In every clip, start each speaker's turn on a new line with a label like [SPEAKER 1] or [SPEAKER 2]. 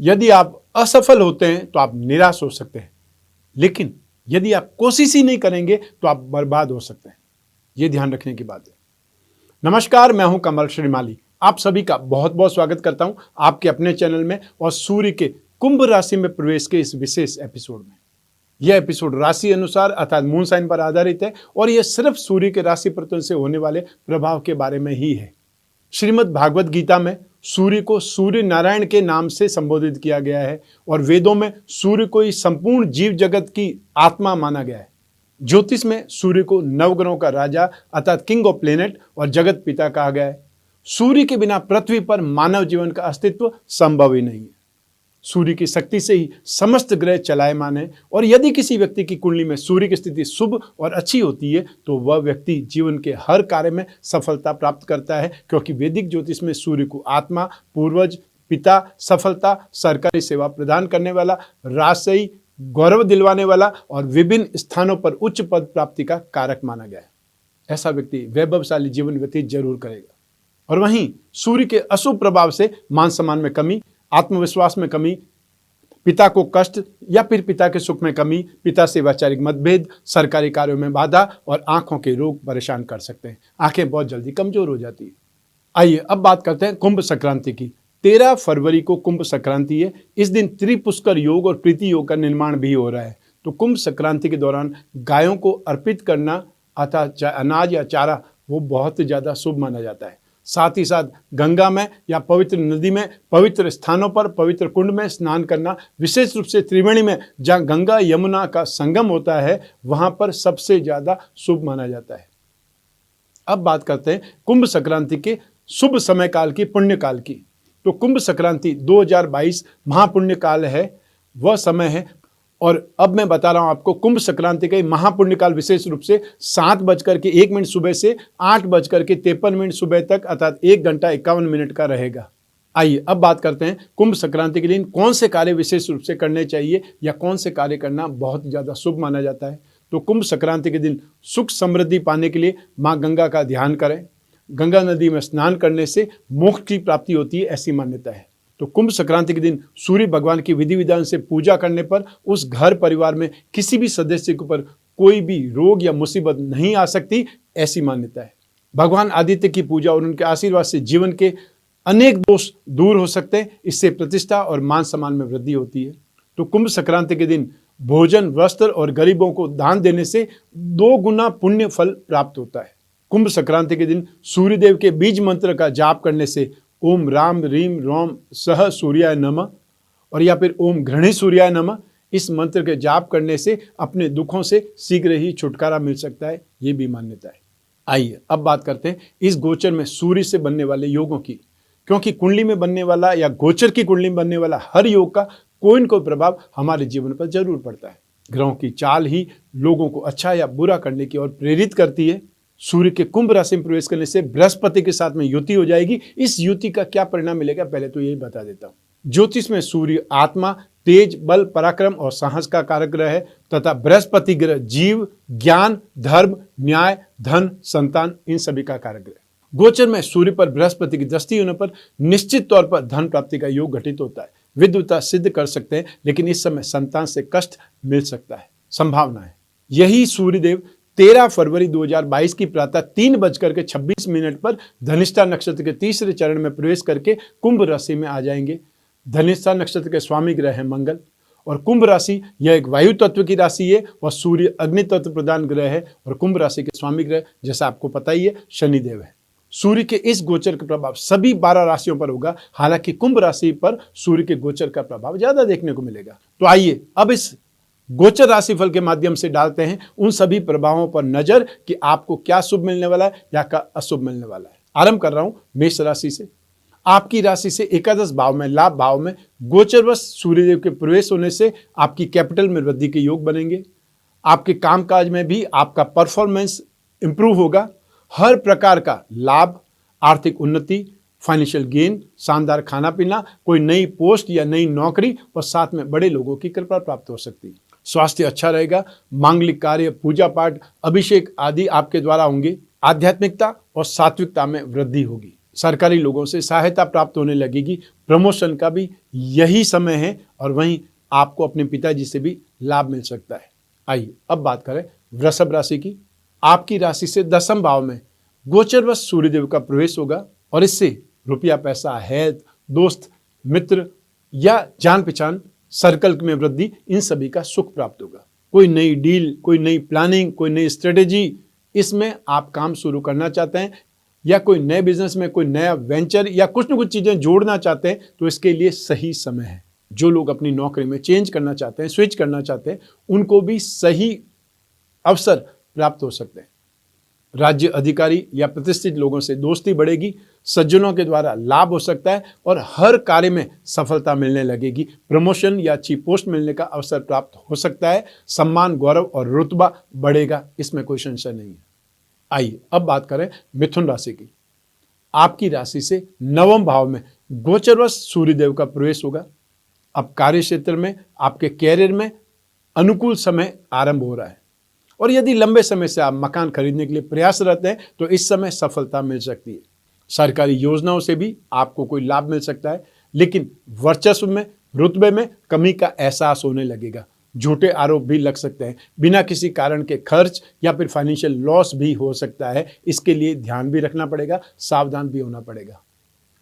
[SPEAKER 1] यदि आप असफल होते हैं तो आप निराश हो सकते हैं, लेकिन यदि आप कोशिश ही नहीं करेंगे तो आप बर्बाद हो सकते हैं। ये ध्यान रखने की बात है। नमस्कार, मैं हूं कमल श्रीमाली। आप सभी का बहुत बहुत स्वागत करता हूं आपके अपने चैनल में और सूर्य के कुंभ राशि में प्रवेश के इस विशेष एपिसोड में। यह एपिसोड राशि अनुसार अर्थात मून साइन पर आधारित है और यह सिर्फ सूर्य के राशि परिवर्तन से होने वाले प्रभाव के बारे में ही है। श्रीमद् भागवत गीता में सूर्य को सूर्य नारायण के नाम से संबोधित किया गया है और वेदों में सूर्य को इस संपूर्ण जीव जगत की आत्मा माना गया है। ज्योतिष में सूर्य को नवग्रहों का राजा अर्थात किंग ऑफ प्लेनेट और जगत पिता कहा गया है। सूर्य के बिना पृथ्वी पर मानव जीवन का अस्तित्व संभव ही नहीं है। सूर्य की शक्ति से ही समस्त ग्रह चलायमान है और यदि किसी व्यक्ति की कुंडली में सूर्य की स्थिति शुभ और अच्छी होती है तो वह व्यक्ति जीवन के हर कार्य में सफलता प्राप्त करता है, क्योंकि वैदिक ज्योतिष में सूर्य को आत्मा, पूर्वज, पिता, सफलता, सरकारी सेवा प्रदान करने वाला, राजशाही, गौरव दिलवाने वाला और विभिन्न स्थानों पर उच्च पद प्राप्ति का कारक माना गया है। ऐसा व्यक्ति वैभवशाली जीवन व्यतीत जरूर करेगा। और वहीं सूर्य के अशुभ प्रभाव से मान सम्मान में कमी, आत्मविश्वास में कमी, पिता को कष्ट या फिर पिता के सुख में कमी, पिता से वैचारिक मतभेद, सरकारी कार्यों में बाधा और आंखों के रोग परेशान कर सकते हैं। आंखें बहुत जल्दी कमजोर हो जाती है। आइए अब बात करते हैं कुंभ संक्रांति की। 13 फरवरी को कुंभ संक्रांति है। इस दिन त्रिपुष्कर योग और प्रीति योग का निर्माण भी हो रहा है। तो कुंभ संक्रांति के दौरान गायों को अर्पित करना अर्थात अनाज या चारा वो बहुत ज़्यादा शुभ माना जाता है। साथ ही साथ गंगा में या पवित्र नदी में, पवित्र स्थानों पर, पवित्र कुंड में स्नान करना, विशेष रूप से त्रिवेणी में जहाँ गंगा यमुना का संगम होता है वहाँ पर सबसे ज़्यादा शुभ माना जाता है। अब बात करते हैं कुंभ संक्रांति के शुभ समय काल की, पुण्य काल की। तो कुंभ संक्रांति 2022 महापुण्य काल है, वह समय है। और अब मैं बता रहा हूं आपको कुंभ संक्रांति का महापुण्य काल विशेष रूप से 7:01 सुबह से 8:53 सुबह तक अर्थात 1 घंटा 51 मिनट का रहेगा। आइए अब बात करते हैं कुंभ संक्रांति के दिन कौन से कार्य विशेष रूप से करने चाहिए या कौन से कार्य करना बहुत ज़्यादा शुभ माना जाता है। तो कुंभ संक्रांति के दिन सुख समृद्धि पाने के लिए माँ गंगा का ध्यान करें। गंगा नदी में स्नान करने से मोक्ष की प्राप्ति होती है, ऐसी मान्यता है। तो कुंभ संक्रांति के दिन सूर्य भगवान की विधि विधान से पूजा करने पर उस घर परिवार में किसी भी सदस्य के ऊपर कोई भी रोग या मुसीबत नहीं आ सकती, ऐसी मान्यता है। भगवान आदित्य की पूजा और उनके आशीर्वाद से जीवन के अनेक दोष दूर हो सकते हैं। इससे प्रतिष्ठा और मान सम्मान में वृद्धि होती है। तो कुंभ संक्रांति के दिन भोजन, वस्त्र और गरीबों को दान देने से 2 गुना पुण्य फल प्राप्त होता है। कुंभ संक्रांति के दिन सूर्यदेव के बीज मंत्र का जाप करने से ओम राम रीम रोम सह सूर्याय नमः और या फिर ओम घृणी सूर्याय नमः, इस मंत्र के जाप करने से अपने दुखों से शीघ्र ही छुटकारा मिल सकता है, ये भी मान्यता है। आइए अब बात करते हैं इस गोचर में सूर्य से बनने वाले योगों की, क्योंकि कुंडली में बनने वाला या गोचर की कुंडली में बनने वाला हर योग का कोई न कोई प्रभाव हमारे जीवन पर जरूर पड़ता है। ग्रहों की चाल ही लोगों को अच्छा या बुरा करने की ओर प्रेरित करती है। सूर्य के कुंभ राशि में प्रवेश करने से बृहस्पति के साथ में युति हो जाएगी। इस युति का क्या परिणाम मिलेगा पहले तो यही बता देता हूँ। ज्योतिष में सूर्य आत्मा, तेज, बल, पराक्रम और साहस का कारक ग्रह है तथा बृहस्पति ग्रह जीव, ज्ञान, धर्म, न्याय, धन, संतान, इन सभी का कारक ग्रह। गोचर में सूर्य पर बृहस्पति की दृष्टि होने पर निश्चित तौर पर धन प्राप्ति का योग घटित होता है। विद्वता सिद्ध कर सकते हैं, लेकिन इस समय संतान से कष्ट मिल सकता है, संभावना है। यही सूर्यदेव 13 फरवरी 2022 की प्रातः 3:26 पर धनिष्ठा नक्षत्र के तीसरे चरण में प्रवेश करके कुंभ राशि में आ जाएंगे। धनिष्ठा नक्षत्र के स्वामी ग्रह है मंगल और कुंभ राशि यह एक वायु तत्व की राशि है और सूर्य अग्नि तत्व प्रधान ग्रह है और कुंभ राशि के स्वामी ग्रह जैसा आपको पता ही है शनिदेव है। सूर्य के इस गोचर का प्रभाव सभी 12 राशियों पर होगा, हालांकि कुंभ राशि पर सूर्य के गोचर का प्रभाव ज्यादा देखने को मिलेगा। तो आइए अब इस गोचर राशिफल के माध्यम से डालते हैं उन सभी प्रभावों पर नजर कि आपको क्या शुभ मिलने वाला है या क्या अशुभ मिलने वाला है। आरंभ कर रहा हूं मेष राशि से। आपकी राशि से एकादश भाव में, लाभ भाव में गोचरवश सूर्यदेव के प्रवेश होने से आपकी कैपिटल में वृद्धि के योग बनेंगे। आपके कामकाज में भी आपका परफॉर्मेंस इंप्रूव होगा। हर प्रकार का लाभ, आर्थिक उन्नति, फाइनेंशियल गेन, शानदार खाना पीना, कोई नई पोस्ट या नई नौकरी और साथ में बड़े लोगों की कृपा प्राप्त हो सकती है। स्वास्थ्य अच्छा रहेगा। मांगलिक कार्य, पूजा पाठ, अभिषेक आदि आपके द्वारा होंगे। आध्यात्मिकता और सात्विकता में वृद्धि होगी। सरकारी लोगों से सहायता प्राप्त होने लगेगी। प्रमोशन का भी यही समय है और वहीं आपको अपने पिताजी से भी लाभ मिल सकता है। आइए अब बात करें वृषभ राशि की। आपकी राशि से 10वें भाव में गोचरवश सूर्यदेव का प्रवेश होगा और इससे रुपया, पैसा, हेल्थ, दोस्त, मित्र या जान पहचान सर्कल में वृद्धि, इन सभी का सुख प्राप्त होगा। कोई नई डील, कोई नई प्लानिंग, कोई नई स्ट्रेटेजी, इसमें आप काम शुरू करना चाहते हैं या कोई नए बिजनेस में कोई नया वेंचर या कुछ न कुछ चीजें जोड़ना चाहते हैं तो इसके लिए सही समय है। जो लोग अपनी नौकरी में चेंज करना चाहते हैं, स्विच करना चाहते हैं, उनको भी सही अवसर प्राप्त हो सकते हैं। राज्य अधिकारी या प्रतिष्ठित लोगों से दोस्ती बढ़ेगी, सज्जनों के द्वारा लाभ हो सकता है और हर कार्य में सफलता मिलने लगेगी। प्रमोशन या अच्छी पोस्ट मिलने का अवसर प्राप्त हो सकता है। सम्मान, गौरव और रुतबा बढ़ेगा, इसमें कोई संशय नहीं है। आइए अब बात करें मिथुन राशि की। आपकी राशि से 9वें भाव में गोचरवश सूर्यदेव का प्रवेश होगा। अब कार्य क्षेत्र में, आपके कैरियर में अनुकूल समय आरंभ हो रहा है और यदि लंबे समय से आप मकान खरीदने के लिए प्रयासरत हैं तो इस समय सफलता मिल सकती है। सरकारी योजनाओं से भी आपको कोई लाभ मिल सकता है, लेकिन वर्चस्व में, रुतबे में कमी का एहसास होने लगेगा। झूठे आरोप भी लग सकते हैं, बिना किसी कारण के खर्च या फिर फाइनेंशियल लॉस भी हो सकता है। इसके लिए ध्यान भी रखना पड़ेगा, सावधान भी होना पड़ेगा।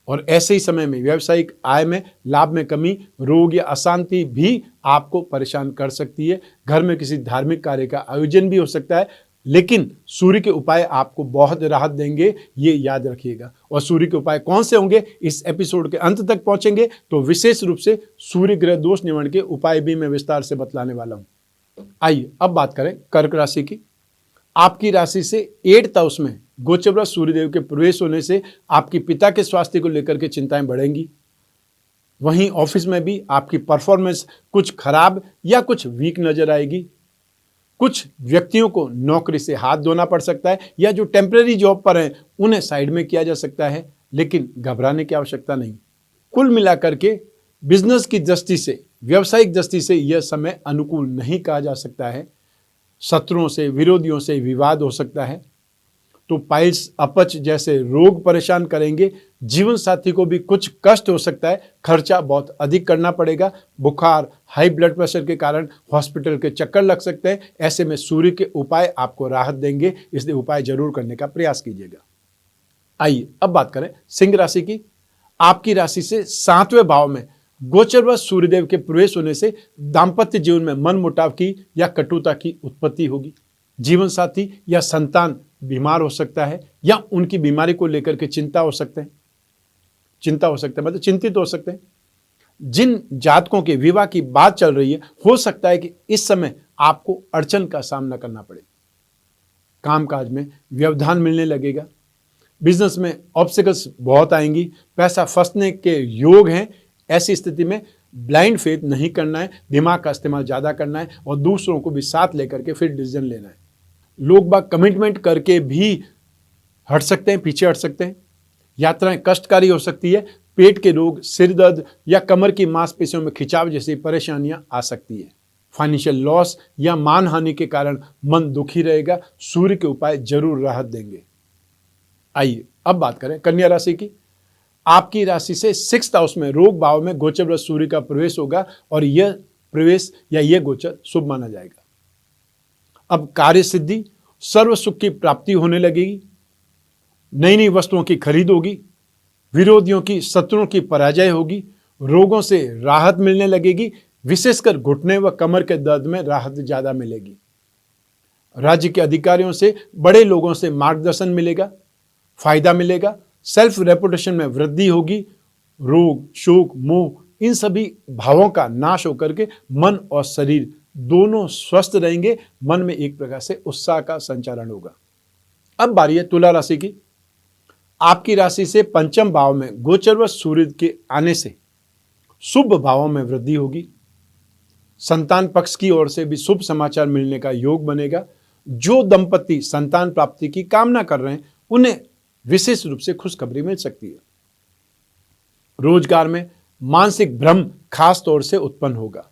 [SPEAKER 1] और ऐसे ही समय में व्यावसायिक आय में, लाभ में कमी, रोग या अशांति भी आपको परेशान कर सकती है। घर में किसी धार्मिक कार्य का आयोजन भी हो सकता है, लेकिन सूर्य के उपाय आपको बहुत राहत देंगे, ये याद रखिएगा। और सूर्य के उपाय कौन से होंगे, इस एपिसोड के अंत तक पहुंचेंगे तो विशेष रूप से सूर्य ग्रह दोष निवारण के उपाय भी मैं विस्तार से बतलाने वाला हूं। आइए अब बात करें कर्क राशि की। आपकी राशि से 8th हाउस में गोचरवश सूर्यदेव के प्रवेश होने से आपके पिता के स्वास्थ्य को लेकर के चिंताएं बढ़ेंगी। वहीं ऑफिस में भी आपकी परफॉर्मेंस कुछ खराब या कुछ वीक नजर आएगी। कुछ व्यक्तियों को नौकरी से हाथ धोना पड़ सकता है या जो टेम्परेरी जॉब पर हैं उन्हें साइड में किया जा सकता है, लेकिन घबराने की आवश्यकता नहीं। कुल मिलाकर के बिजनेस की दृष्टि से, व्यावसायिक दृष्टि से यह समय अनुकूल नहीं कहा जा सकता है। शत्रुओं से, विरोधियों से विवाद हो सकता है। तो पाइल्स, अपच जैसे रोग परेशान करेंगे। जीवन साथी को भी कुछ कष्ट हो सकता है, खर्चा बहुत अधिक करना पड़ेगा। बुखार, हाई ब्लड प्रेशर के कारण हॉस्पिटल के चक्कर लग सकते हैं। ऐसे में सूर्य के उपाय आपको राहत देंगे, इसलिए उपाय जरूर करने का प्रयास कीजिएगा। आइए अब बात करें सिंह राशि की। आपकी राशि से 7वें भाव में गोचरवश सूर्यदेव के प्रवेश होने से दाम्पत्य जीवन में मनमुटाव की या कटुता की उत्पत्ति होगी। जीवन साथी या संतान बीमार हो सकता है या उनकी बीमारी को लेकर के चिंता हो सकते हैं, मतलब चिंतित हो सकते हैं। जिन जातकों के विवाह की बात चल रही है, हो सकता है कि इस समय आपको अड़चन का सामना करना पड़े। कामकाज में व्यवधान मिलने लगेगा। बिजनेस में ऑब्स्टिकल्स बहुत आएंगी, पैसा फंसने के योग हैं। ऐसी स्थिति में ब्लाइंड फेथ नहीं करना है, दिमाग का इस्तेमाल ज़्यादा करना है और दूसरों को भी साथ लेकर के फिर डिसीजन लेना है। लोग बाग कमिटमेंट करके भी हट सकते हैं, पीछे हट सकते हैं। यात्राएं कष्टकारी हो सकती है। पेट के रोग, सिर दर्द या कमर की मांसपेशियों में खिंचाव जैसी परेशानियां आ सकती है। फाइनेंशियल लॉस या मानहानि के कारण मन दुखी रहेगा। सूर्य के उपाय जरूर राहत देंगे। आइए अब बात करें कन्या राशि की। आपकी राशि से 6th हाउस में रोग भाव में गोचरवश सूर्य का प्रवेश होगा और यह प्रवेश या यह गोचर शुभ माना जाएगा। अब कार्य सिद्धि, सर्व सुख की प्राप्ति होने लगेगी। नई नई वस्तुओं की खरीद होगी। विरोधियों की, शत्रुओं की पराजय होगी। रोगों से राहत मिलने लगेगी, विशेषकर घुटने व कमर के दर्द में राहत ज्यादा मिलेगी। राज्य के अधिकारियों से, बड़े लोगों से मार्गदर्शन मिलेगा, फायदा मिलेगा। सेल्फ रेपुटेशन में वृद्धि होगी। रोग, शोक, मोह, इन सभी भावों का नाश होकर के मन और शरीर दोनों स्वस्थ रहेंगे। मन में एक प्रकार से उत्साह का संचारण होगा। अब बारी है तुला राशि की। आपकी राशि से 5वें भाव में गोचरवश सूर्य के आने से शुभ भावों में वृद्धि होगी। संतान पक्ष की ओर से भी शुभ समाचार मिलने का योग बनेगा। जो दंपति संतान प्राप्ति की कामना कर रहे हैं उन्हें विशेष रूप से खुशखबरी मिल सकती है। रोजगार में मानसिक भ्रम खास तौर से उत्पन्न होगा।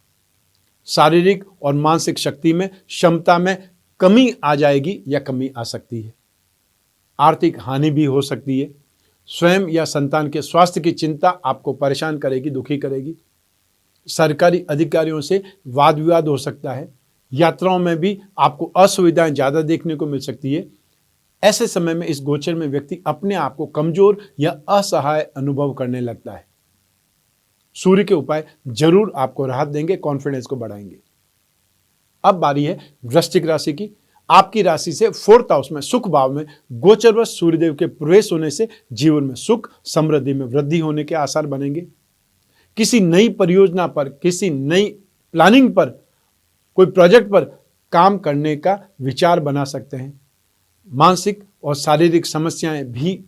[SPEAKER 1] शारीरिक और मानसिक शक्ति में, क्षमता में कमी आ जाएगी या कमी आ सकती है। आर्थिक हानि भी हो सकती है। स्वयं या संतान के स्वास्थ्य की चिंता आपको परेशान करेगी, दुखी करेगी। सरकारी अधिकारियों से वाद विवाद हो सकता है। यात्राओं में भी आपको असुविधाएं ज़्यादा देखने को मिल सकती है। ऐसे समय में इस गोचर में व्यक्ति अपने आप को कमजोर या असहाय अनुभव करने लगता है। सूर्य के उपाय जरूर आपको राहत देंगे, कॉन्फिडेंस को बढ़ाएंगे। अब बारी है वृश्चिक राशि की। आपकी राशि से 4th हाउस में सुख भाव में गोचरवश सूर्यदेव के प्रवेश होने से जीवन में सुख समृद्धि में वृद्धि होने के आसार बनेंगे। किसी नई परियोजना पर, किसी नई प्लानिंग पर, कोई प्रोजेक्ट पर काम करने का विचार बना सकते हैं। मानसिक और शारीरिक समस्याएं भी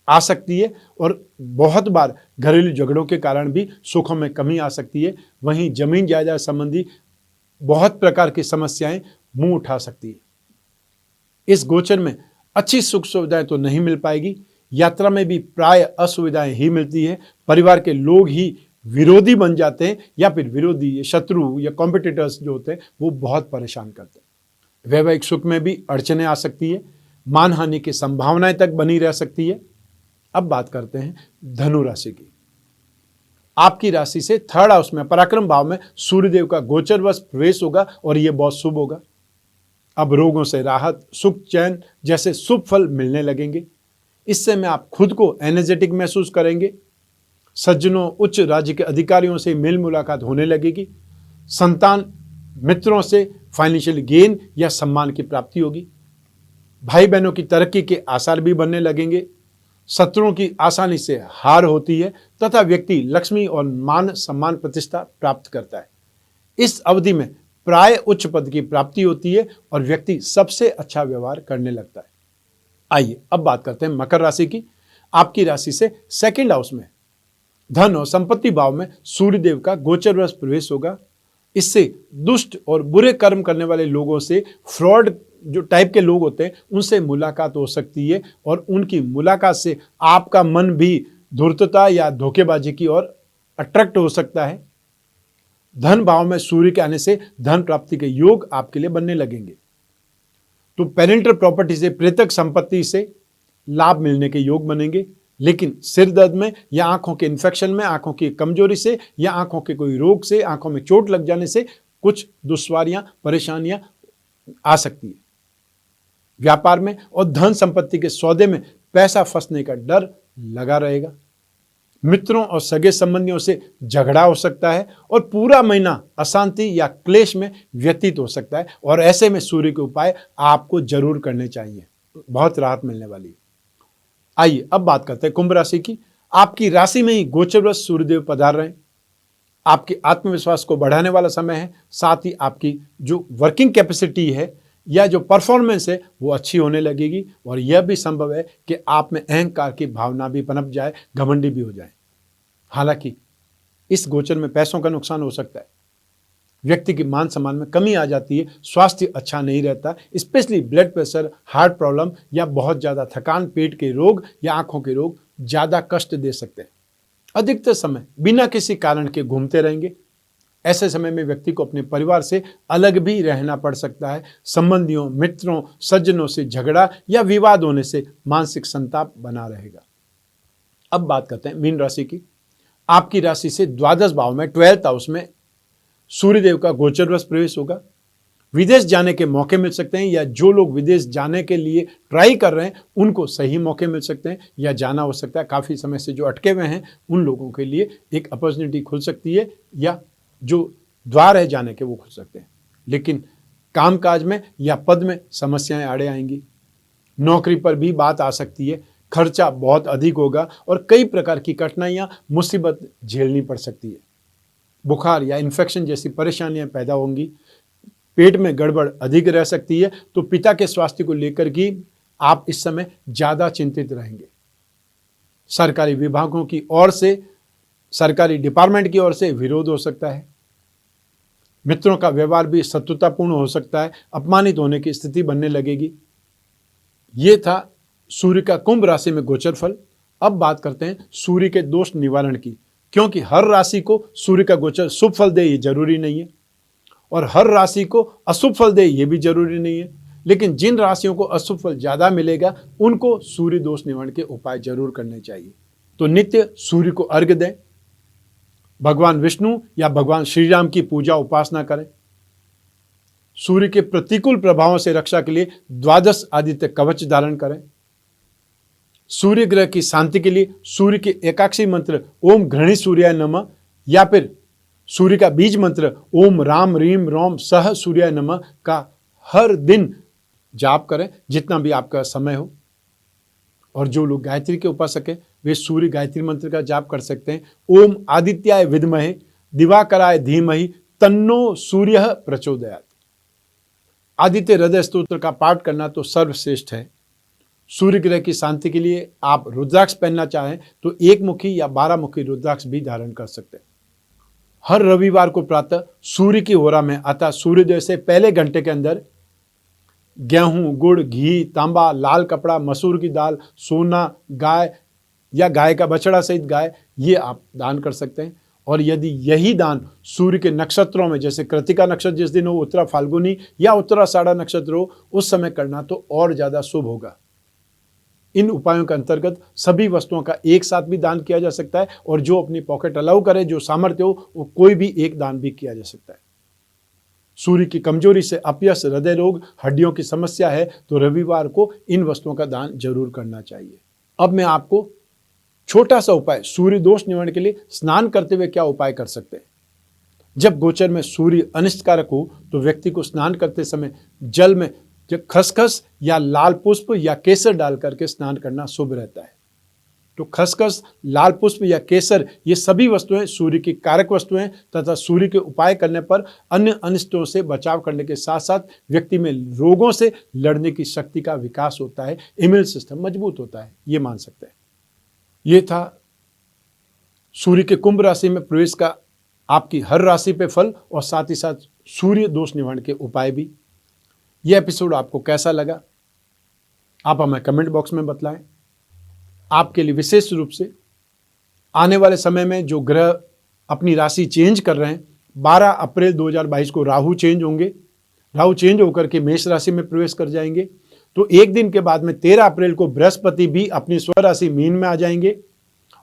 [SPEAKER 1] आ सकती है और बहुत बार घरेलू झगड़ों के कारण भी सुखों में कमी आ सकती है। वहीं जमीन जायदाद संबंधी बहुत प्रकार की समस्याएं मुंह उठा सकती है। इस गोचर में अच्छी सुख सुविधाएं तो नहीं मिल पाएगी। यात्रा में भी प्राय असुविधाएं ही मिलती है। परिवार के लोग ही विरोधी बन जाते हैं या फिर विरोधी, शत्रु या कॉम्पिटिटर्स जो होते हैं वो बहुत परेशान करते हैं। वैवाहिक सुख में भी अड़चनें आ सकती है। मानहानि की संभावनाएं तक बनी रह सकती है। अब बात करते हैं धनु राशि की। आपकी राशि से 3rd हाउस में पराक्रम भाव में सूर्यदेव का गोचरवश प्रवेश होगा और यह बहुत शुभ होगा। अब रोगों से राहत, सुख, चैन जैसे शुभ फल मिलने लगेंगे। इससे में आप खुद को एनर्जेटिक महसूस करेंगे। सज्जनों, उच्च राज्य के अधिकारियों से मेल मुलाकात होने लगेगी। संतान, मित्रों से फाइनेंशियल गेन या सम्मान की प्राप्ति होगी। भाई बहनों की तरक्की के आसार भी बनने लगेंगे। शत्रुओं की आसानी से हार होती है तथा व्यक्ति लक्ष्मी और मान सम्मान प्रतिष्ठा प्राप्त करता है। इस अवधि में प्राय उच्च पद की प्राप्ति होती है और व्यक्ति सबसे अच्छा व्यवहार करने लगता है। आइए अब बात करते हैं मकर राशि की। आपकी राशि से 2nd हाउस में धन और संपत्ति भाव में सूर्यदेव का गोचरवश प्रवेश होगा। इससे दुष्ट और बुरे कर्म करने वाले लोगों से, फ्रॉड जो टाइप के लोग होते हैं उनसे मुलाकात हो सकती है और उनकी मुलाकात से आपका मन भी धूर्तता या धोखेबाजी की ओर अट्रैक्ट हो सकता है। धन भाव में सूर्य के आने से धन प्राप्ति के योग आपके लिए बनने लगेंगे। तो पेरेंटल प्रॉपर्टी से, प्रेतक संपत्ति से लाभ मिलने के योग बनेंगे। लेकिन सिर दर्द में या आंखों के इन्फेक्शन में, आंखों की कमजोरी से या आंखों के कोई रोग से, आंखों में चोट लग जाने से कुछ दुश्वारियां, परेशानियां आ सकती है। व्यापार में और धन संपत्ति के सौदे में पैसा फंसने का डर लगा रहेगा। मित्रों और सगे संबंधियों से झगड़ा हो सकता है और पूरा महीना अशांति या क्लेश में व्यतीत हो सकता है। और ऐसे में सूर्य के उपाय आपको जरूर करने चाहिए, बहुत राहत मिलने वाली है। आइए अब बात करते हैं कुंभ राशि की। आपकी राशि में ही गोचरवश सूर्यदेव पधार रहे हैं। आपके आत्मविश्वास को बढ़ाने वाला समय है। साथ ही आपकी जो वर्किंग कैपेसिटी है या जो परफॉर्मेंस है वो अच्छी होने लगेगी और यह भी संभव है कि आप में अहंकार की भावना भी पनप जाए, घमंडी भी हो जाए। हालांकि इस गोचर में पैसों का नुकसान हो सकता है। व्यक्ति की मान सम्मान में कमी आ जाती है। स्वास्थ्य अच्छा नहीं रहता, specially blood pressure, heart problem या बहुत ज़्यादा थकान, पेट के रोग या आंखों के रोग ज़्यादा कष्ट दे सकते हैं। अधिकतर समय बिना किसी कारण के घूमते रहेंगे। ऐसे समय में व्यक्ति को अपने परिवार से अलग भी रहना पड़ सकता है। संबंधियों, मित्रों, सज्जनों से झगड़ा या विवाद होने से मानसिक संताप बना रहेगा। अब बात करते हैं मीन राशि की। आपकी राशि से 12 भाव में 12th हाउस में सूर्यदेव का गोचरवश प्रवेश होगा। विदेश जाने के मौके मिल सकते हैं या जो लोग विदेश जाने के लिए ट्राई कर रहे हैं उनको सही मौके मिल सकते हैं या जाना हो सकता है। काफ़ी समय से जो अटके हुए हैं उन लोगों के लिए एक अपॉर्चुनिटी खुल सकती है या जो द्वार है जाने के वो खुल सकते हैं। लेकिन कामकाज में या पद में समस्याएं आड़े आएंगी। नौकरी पर भी बात आ सकती है। खर्चा बहुत अधिक होगा और कई प्रकार की कठिनाइयां, मुसीबत झेलनी पड़ सकती है। बुखार या इन्फेक्शन जैसी परेशानियां पैदा होंगी। पेट में गड़बड़ अधिक रह सकती है। तो पिता के स्वास्थ्य को लेकर भी आप इस समय ज़्यादा चिंतित रहेंगे। सरकारी विभागों की ओर से, सरकारी डिपार्टमेंट की ओर से विरोध हो सकता है। मित्रों का व्यवहार भी शत्रुतापूर्ण हो सकता है। अपमानित होने की स्थिति बनने लगेगी। ये था सूर्य का कुंभ राशि में गोचर फल। अब बात करते हैं सूर्य के दोष निवारण की, क्योंकि हर राशि को सूर्य का गोचर शुभ फल दे ये जरूरी नहीं है और हर राशि को अशुभ फल दे ये भी जरूरी नहीं है। लेकिन जिन राशियों को अशुभ फल ज़्यादा मिलेगा उनको सूर्य दोष निवारण के उपाय जरूर करने चाहिए। तो नित्य सूर्य को अर्घ्य दें, भगवान विष्णु या भगवान श्री राम की पूजा उपासना करें, सूर्य के प्रतिकूल प्रभावों से रक्षा के लिए 12 आदित्य कवच धारण करें, सूर्य ग्रह की शांति के लिए सूर्य के एकाक्षी मंत्र ओम घृणी सूर्याय नमः या फिर सूर्य का बीज मंत्र ओम राम रीम रोम सह सूर्याय नमः का हर दिन जाप करें जितना भी आपका समय हो। और जो लोग गायत्री के उपासक हैं वे सूर्य गायत्री मंत्र का जाप कर सकते हैं। ओम आदित्याय विद्महे दिवाकराय धीमहि तन्नो सूर्य प्रचोदयात्। आदित्य हृदय स्तोत्र का पाठ करना तो सर्वश्रेष्ठ है। सूर्य ग्रह की शांति के लिए आप रुद्राक्ष पहनना चाहें तो 1 मुखी या 12 मुखी रुद्राक्ष भी धारण कर सकते हैं। हर रविवार को प्रातः सूर्य की होरा में अर्थात सूर्योदय से पहले घंटे के अंदर गेहूं, गुड़, घी, तांबा, लाल कपड़ा, मसूर की दाल, सोना, गाय या गाय का बछड़ा सहित गाय, ये आप दान कर सकते हैं। और यदि यही दान सूर्य के नक्षत्रों में जैसे कृतिका नक्षत्र जिस दिन हो, उत्तरा फाल्गुनी या उत्तराषाढ़ा नक्षत्र हो, उस समय करना तो और ज़्यादा शुभ होगा। इन उपायों के अंतर्गत सभी वस्तुओं का एक साथ भी दान किया जा सकता है और जो अपनी पॉकेट अलाउ करे, जो सामर्थ्य हो, वो कोई भी एक दान भी किया जा सकता है। सूर्य की कमजोरी से अपयश, हृदय रोग, हड्डियों की समस्या है तो रविवार को इन वस्तुओं का दान जरूर करना चाहिए। अब मैं आपको छोटा सा उपाय सूर्य दोष निवारण के लिए स्नान करते हुए क्या उपाय कर सकते हैं। जब गोचर में सूर्य अनिष्टकारक हो तो व्यक्ति को स्नान करते समय जल में खसखस या लाल पुष्प या केसर डाल करके स्नान करना शुभ रहता है। तो खसखस, लाल पुष्प या केसर ये सभी वस्तुएं सूर्य की कारक वस्तुएं तथा सूर्य के उपाय करने पर अन्य अनिष्टों से बचाव करने के साथ साथ व्यक्ति में रोगों से लड़ने की शक्ति का विकास होता है, इम्यून सिस्टम मजबूत होता है, ये मान सकते हैं। ये था सूर्य के कुंभ राशि में प्रवेश का आपकी हर राशि पे फल और साथ ही साथ सूर्य दोष निवारण के उपाय भी। यह एपिसोड आपको कैसा लगा आप हमें कमेंट बॉक्स में बतलाएं। आपके लिए विशेष रूप से आने वाले समय में जो ग्रह अपनी राशि चेंज कर रहे हैं, 12 अप्रैल 2022 को राहु चेंज होंगे, राहु चेंज होकर के मेष राशि में प्रवेश कर जाएंगे। तो एक दिन के बाद में 13 अप्रैल को बृहस्पति भी अपनी स्वराशि मीन में आ जाएंगे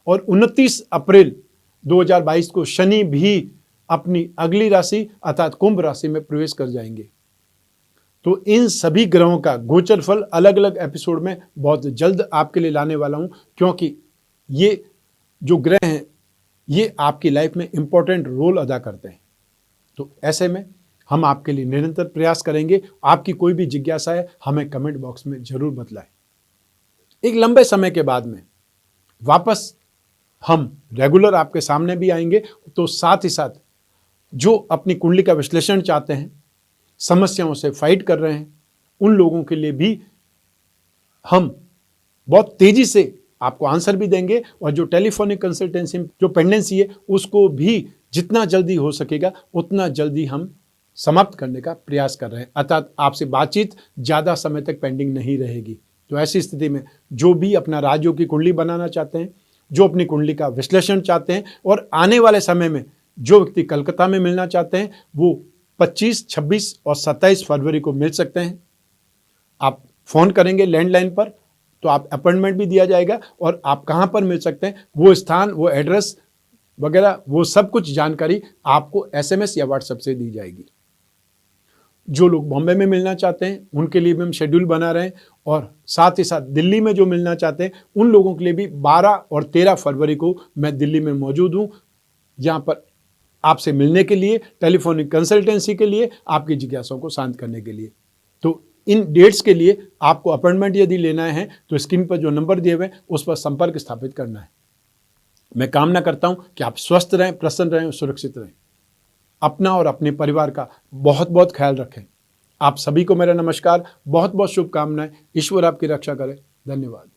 [SPEAKER 1] और 29 अप्रैल 2022 को शनि भी अपनी अगली राशि अर्थात कुंभ राशि में प्रवेश कर जाएंगे। तो इन सभी ग्रहों का गोचर फल अलग अलग एपिसोड में बहुत जल्द आपके लिए लाने वाला हूं, क्योंकि ये जो ग्रह हैं ये आपकी लाइफ में इंपॉर्टेंट रोल अदा करते हैं। तो ऐसे में हम आपके लिए निरंतर प्रयास करेंगे। आपकी कोई भी जिज्ञासा है हमें कमेंट बॉक्स में जरूर बतलाएं। एक लंबे समय के बाद में वापस हम रेगुलर आपके सामने भी आएंगे। तो साथ ही साथ जो अपनी कुंडली का विश्लेषण चाहते हैं, समस्याओं से फाइट कर रहे हैं, उन लोगों के लिए भी हम बहुत तेजी से आपको आंसर भी देंगे और जो टेलीफोनिक कंसल्टेंसी जो पेंडेंसी है उसको भी जितना जल्दी हो सकेगा उतना जल्दी हम समाप्त करने का प्रयास कर रहे हैं। अर्थात आपसे बातचीत ज़्यादा समय तक पेंडिंग नहीं रहेगी। तो ऐसी स्थिति में जो भी अपना राजयोग की कुंडली बनाना चाहते हैं, जो अपनी कुंडली का विश्लेषण चाहते हैं और आने वाले समय में जो व्यक्ति कलकत्ता में मिलना चाहते हैं वो 25, 26 और 27 फरवरी को मिल सकते हैं। आप फ़ोन करेंगे लैंडलाइन पर तो आप अपॉइंटमेंट भी दिया जाएगा और आप कहाँ पर मिल सकते हैं, वो स्थान, वो एड्रेस वगैरह, वो सब कुछ जानकारी आपको SMS या WhatsApp से दी जाएगी। जो लोग बॉम्बे में मिलना चाहते हैं उनके लिए भी हम शेड्यूल बना रहे हैं और साथ ही साथ दिल्ली में जो मिलना चाहते हैं उन लोगों के लिए भी 12 और 13 फरवरी को मैं दिल्ली में मौजूद हूँ, जहाँ पर आपसे मिलने के लिए, टेलीफोनिक कंसल्टेंसी के लिए, आपकी जिज्ञासाओं को शांत करने के लिए। तो इन डेट्स के लिए आपको अपॉइंटमेंट यदि लेना है तो स्क्रीन पर जो नंबर दिए हुए हैं उस पर संपर्क स्थापित करना है। मैं कामना करता हूं कि आप स्वस्थ रहें, प्रसन्न रहें और सुरक्षित रहें। अपना और अपने परिवार का बहुत बहुत ख्याल रखें। आप सभी को मेरा नमस्कार, बहुत बहुत शुभकामनाएं। ईश्वर आपकी रक्षा करे। धन्यवाद।